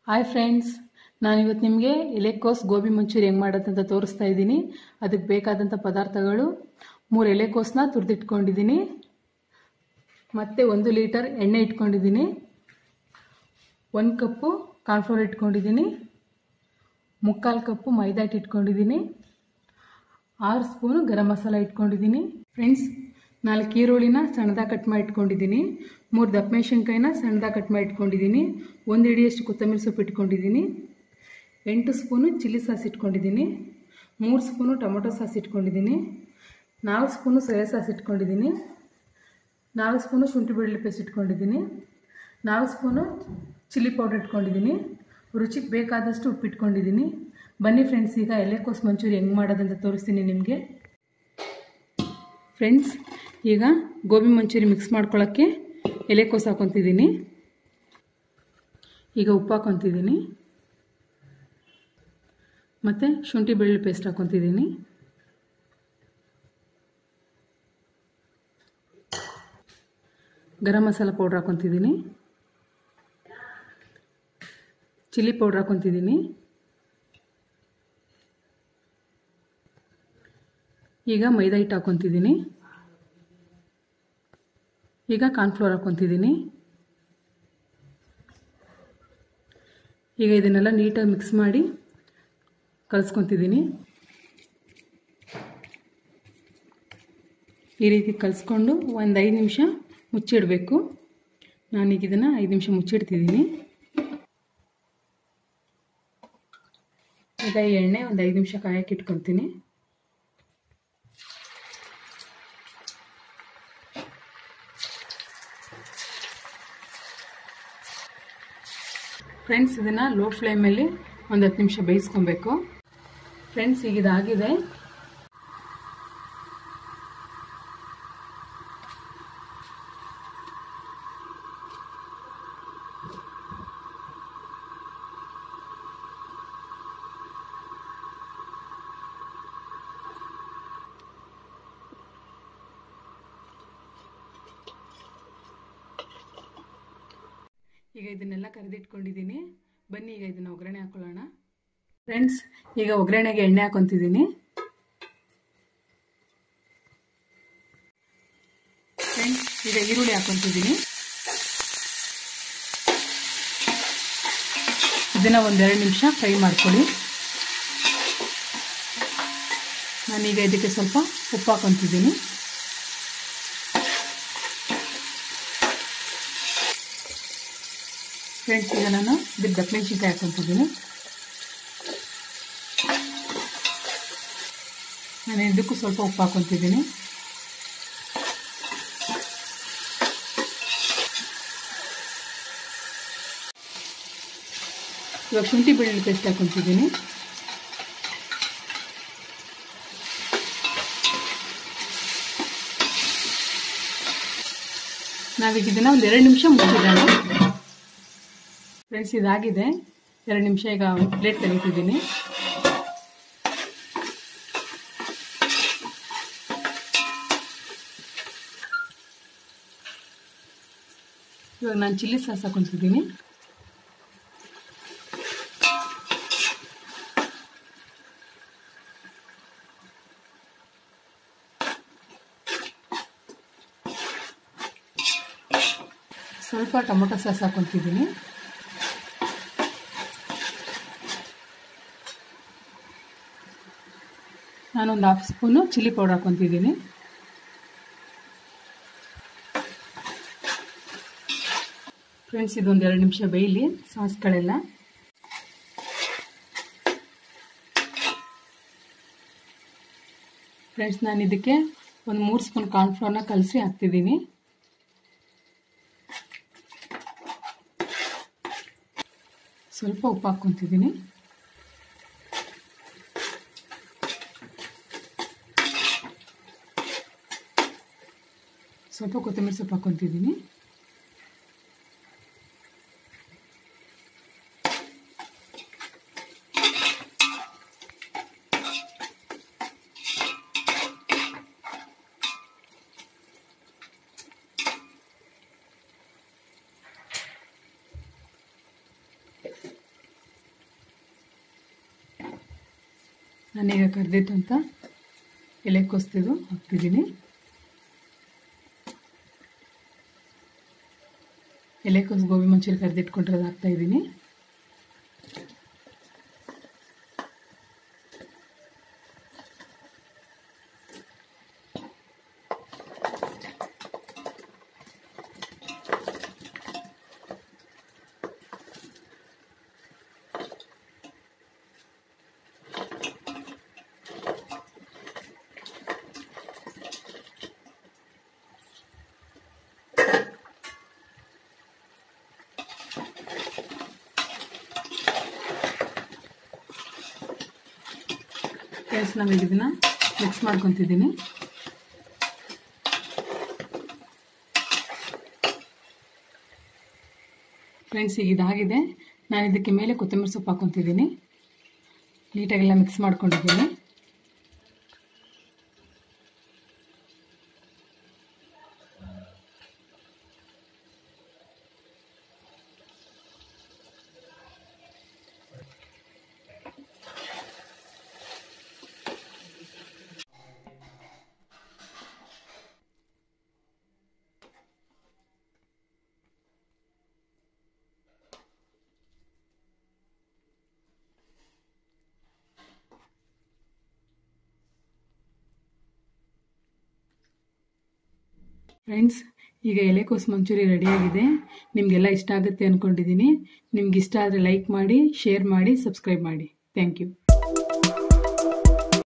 Hi friends, ನಾನಿವತ್ತು ನಿಮಗೆ ಎಲೆಕೋಸ್ ಗೋಬಿ ಮಂಚೂರಿ ಹೆಂಗೆ ಮಾಡೋದಂತ ತೋರಿಸ್ತಾ ಇದ್ದೀನಿ. ಅದಕ್ಕೆ ಬೇಕಾದಂಥ ಪದಾರ್ಥಗಳು 3 ಎಲೆಕೋಸನ್ನ ತುರಿದಿಟ್ಕೊಂಡಿದ್ದೀನಿ, ಮತ್ತು 1 ಲೀಟರ್ ಎಣ್ಣೆ ಇಟ್ಕೊಂಡಿದ್ದೀನಿ, 1 ಕಪ್ಪು ಕಾರ್ನ್ಫ್ಲೋರ್ ಇಟ್ಕೊಂಡಿದ್ದೀನಿ, 3/4 ಕಪ್ಪು ಮೈದಾ ಹಿಟ್ಟು ಇಟ್ಕೊಂಡಿದ್ದೀನಿ, 6 ಸ್ಪೂನು ಗರಂ ಮಸಾಲ ಇಟ್ಕೊಂಡಿದ್ದೀನಿ. ಫ್ರೆಂಡ್ಸ್, 4 ಈರುಳ್ಳಿನ ಸಣ್ಣದಾಗಿ ಕಟ್ ಮಾಡಿ ಇಟ್ಕೊಂಡಿದ್ದೀನಿ, 3 ದಪ್ಪ ಮೆಣಸಿನ್ಕಾಯಿನ ಸಣ್ಣದಾಗಿ ಕಟ್ ಮಾಡಿ ಇಟ್ಕೊಂಡಿದ್ದೀನಿ, 1 ಹಿಡಿಯಷ್ಟು ಕೊತ್ತಂಬರಿ ಸೊಪ್ಪು ಇಟ್ಕೊಂಡಿದ್ದೀನಿ, 8 ಸ್ಪೂನು ಚಿಲ್ಲಿ ಸಾಸ್ ಇಟ್ಕೊಂಡಿದ್ದೀನಿ, 3 ಸ್ಪೂನು ಟೊಮೊಟೊ ಸಾಸ್ ಇಟ್ಕೊಂಡಿದ್ದೀನಿ, 4 ಸ್ಪೂನು ಸೋಯಾ ಸಾಸ್ ಇಟ್ಕೊಂಡಿದ್ದೀನಿ, 4 ಸ್ಪೂನು ಶುಂಠಿ ಬೆಳ್ಳುಳ್ಳಿ ಪೇಸ್ಟ್ ಇಟ್ಕೊಂಡಿದ್ದೀನಿ, 4 ಸ್ಪೂನು ಚಿಲ್ಲಿ ಪೌಡರ್ ಇಟ್ಕೊಂಡಿದ್ದೀನಿ, ರುಚಿಗೆ ಬೇಕಾದಷ್ಟು ಉಪ್ಪು ಇಟ್ಕೊಂಡಿದ್ದೀನಿ. ಬನ್ನಿ ಫ್ರೆಂಡ್ಸ್, ಈಗ ಎಲೆಕೋಸ್ ಮಂಚೂರಿ ಹೆಂಗೆ ಮಾಡೋದಂತ ತೋರಿಸ್ತೀನಿ ನಿಮಗೆ. ಫ್ರೆಂಡ್ಸ್, ಈಗ ಗೋಬಿ ಮಂಚೂರಿ ಮಿಕ್ಸ್ ಮಾಡ್ಕೊಳ್ಳೋಕ್ಕೆ ಎಲೆಕೋಸು ಹಾಕೊತಿದ್ದೀನಿ. ಈಗ ಉಪ್ಪು ಹಾಕೊತಿದ್ದೀನಿ, ಮತ್ತು ಶುಂಠಿ ಬೆಳ್ಳುಳ್ಳಿ paste ಹಾಕೊತಿದ್ದೀನಿ, garam masala powder ಹಾಕೊತಿದ್ದೀನಿ, chilli powder ಹಾಕೊತಿದ್ದೀನಿ. ಈಗ ಮೈದಾ ಹಿಟ್ಟು ಹಾಕೊತಿದ್ದೀನಿ, ಈಗ ಕಾರ್ನ್ಫ್ಲೋರ್ ಹಾಕೊತಿದ್ದೀನಿ. ಈಗ ಇದನ್ನೆಲ್ಲ ನೀಟಾಗಿ ಮಿಕ್ಸ್ ಮಾಡಿ ಕಲಿಸ್ಕೊತಿದ್ದೀನಿ. ಈ ರೀತಿ ಕಲಿಸ್ಕೊಂಡು ಒಂದು 5 ನಿಮಿಷ ಮುಚ್ಚಿಡಬೇಕು. ನಾನೀಗ ಇದನ್ನು 5 ನಿಮಿಷ ಮುಚ್ಚಿಡ್ತಿದ್ದೀನಿ. ಈಗ ಈ ಎಣ್ಣೆ ಒಂದು 5 ನಿಮಿಷ ಕಾಯಕ್ಕೆ ಇಟ್ಕೊತೀನಿ. ಫ್ರೆಂಡ್ಸ್, ಇದನ್ನು ಲೋ ಫ್ಲೇಮಲ್ಲಿ ಒಂದು 10 ನಿಮಿಷ ಬೇಯಿಸ್ಕೊಬೇಕು. ಫ್ರೆಂಡ್ಸ್, ಈಗ ಇದಾಗಿದೆ. ಈಗ ಇದನ್ನೆಲ್ಲ ಕರೆದಿಟ್ಕೊಂಡಿದ್ದೀನಿ. ಬನ್ನಿ ಈಗ ಇದನ್ನು ಒಗ್ಗರಣೆ ಹಾಕೊಳ್ಳೋಣ. ಫ್ರೆಂಡ್ಸ್, ಈಗ ಒಗ್ಗರಣೆಗೆ ಎಣ್ಣೆ ಹಾಕೊತಿದ್ದೀನಿ. ಫ್ರೆಂಡ್ಸ್, ಈಗ ಈರುಳ್ಳಿ ಹಾಕೊತಿದ್ದೀನಿ. ಇದನ್ನು ಒಂದು 2 ನಿಮಿಷ ಫ್ರೈ ಮಾಡ್ಕೊಳ್ಳಿ. ನಾನೀಗ ಇದಕ್ಕೆ ಸ್ವಲ್ಪ ಉಪ್ಪು ಹಾಕೊತಿದ್ದೀನಿ. ಫ್ರೆಂಡ್ಸ್, ಈಗ ನಾನು ಇದಕ್ಕೆ ದಪ್ಪ ಮೆಣಸಿನ್ಕಾಯಿ ಹಾಕೊತಿದ್ದೀನಿ. ನಾನು ಇದಕ್ಕೂ ಸ್ವಲ್ಪ ಉಪ್ಪು ಹಾಕೊತಿದ್ದೀನಿ. ಇವಾಗ ಶುಂಠಿ ಬೆಳ್ಳುಳ್ಳಿ ಪೇಸ್ಟ್ ಹಾಕೊತಿದ್ದೀನಿ. ನಾವೀಗ ಇದನ್ನು ಒಂದು 2 ನಿಮಿಷ ಮುಚ್ಚಿಡೋಣ. ಫ್ರೆಂಡ್ಸ್, ಇದಾಗಿದೆ 2 ನಿಮಿಷ. ಈಗ ಪ್ಲೇಟ್ ತೆಗಿತಿದ್ದೀನಿ. ಇವಾಗ ನಾನು ಚಿಲ್ಲಿ ಸಾಸ್ ಹಾಕೊತಿದ್ದೀನಿ. ಸ್ವಲ್ಪ ಟೊಮೊಟೊ ಸಾಸ್ ಹಾಕೊತಿದ್ದೀನಿ. ನಾನೊಂದು 1/2 ಸ್ಪೂನು ಚಿಲ್ಲಿ ಪೌಡರ್ ಹಾಕೊತಿದ್ದೀನಿ. ಫ್ರೆಂಡ್ಸ್, ಇದೊಂದು 2 ನಿಮಿಷ ಬೇಯಲಿ ಸಾಸ್ಗಳೆಲ್ಲ. ಫ್ರೆಂಡ್ಸ್, ನಾನು ಇದಕ್ಕೆ ಒಂದು 3 ಸ್ಪೂನ್ ಕಾರ್ನ್ಫ್ಲೋರ್ನ ಕಲಸಿ ಹಾಕ್ತಿದ್ದೀನಿ. ಸ್ವಲ್ಪ ಉಪ್ಪು ಹಾಕ್ಕೊತಿದ್ದೀನಿ. ಸ್ವಲ್ಪ ಕೊತ್ತಂಬರಿ ಸೊಪ್ಪು ಹಾಕ್ಕೊತಿದ್ದೀನಿ. ನಾನೀಗ ಕರೆದಿಟ್ಟಂಥ ಎಲೆಕೋಸು ಹಾಕ್ತಿದ್ದೀನಿ. ಎಲೆಕೋಸು ಗೋಬಿ ಮಂಚೂರಿ ಕರೆದಿಟ್ಕೊಂಡಿರೋದು ಹಾಕ್ತಾಯಿದ್ದೀನಿ. ನಾನು ಇದನ್ನ ಮಿಕ್ಸ್ ಮಾಡ್ಕೊತಿದ್ದೀನಿ. ಫ್ರೆಂಡ್ಸ್, ಈಗ ಇದಾಗಿದೆ. ನಾನು ಇದಕ್ಕೆ ಮೇಲೆ ಕೊತ್ತಂಬರಿ ಸೊಪ್ಪು ಹಾಕೊತಿದ್ದೀನಿ. ನೀಟಾಗೆಲ್ಲ ಮಿಕ್ಸ್ ಮಾಡ್ಕೊಂಡಿದ್ದೀನಿ. ಫ್ರೆಂಡ್ಸ್, ಈಗ ಎಲೆಕೋಸು ಮಂಚೂರಿ ರೆಡಿಯಾಗಿದೆ. ನಿಮಗೆಲ್ಲ ಇಷ್ಟ ಆಗುತ್ತೆ ಅಂದ್ಕೊಂಡಿದ್ದೀನಿ. ನಿಮ್ಗೆ ಇಷ್ಟ ಆದರೆ ಲೈಕ್ ಮಾಡಿ, ಶೇರ್ ಮಾಡಿ, ಸಬ್ಸ್ಕ್ರೈಬ್ ಮಾಡಿ. Thank you.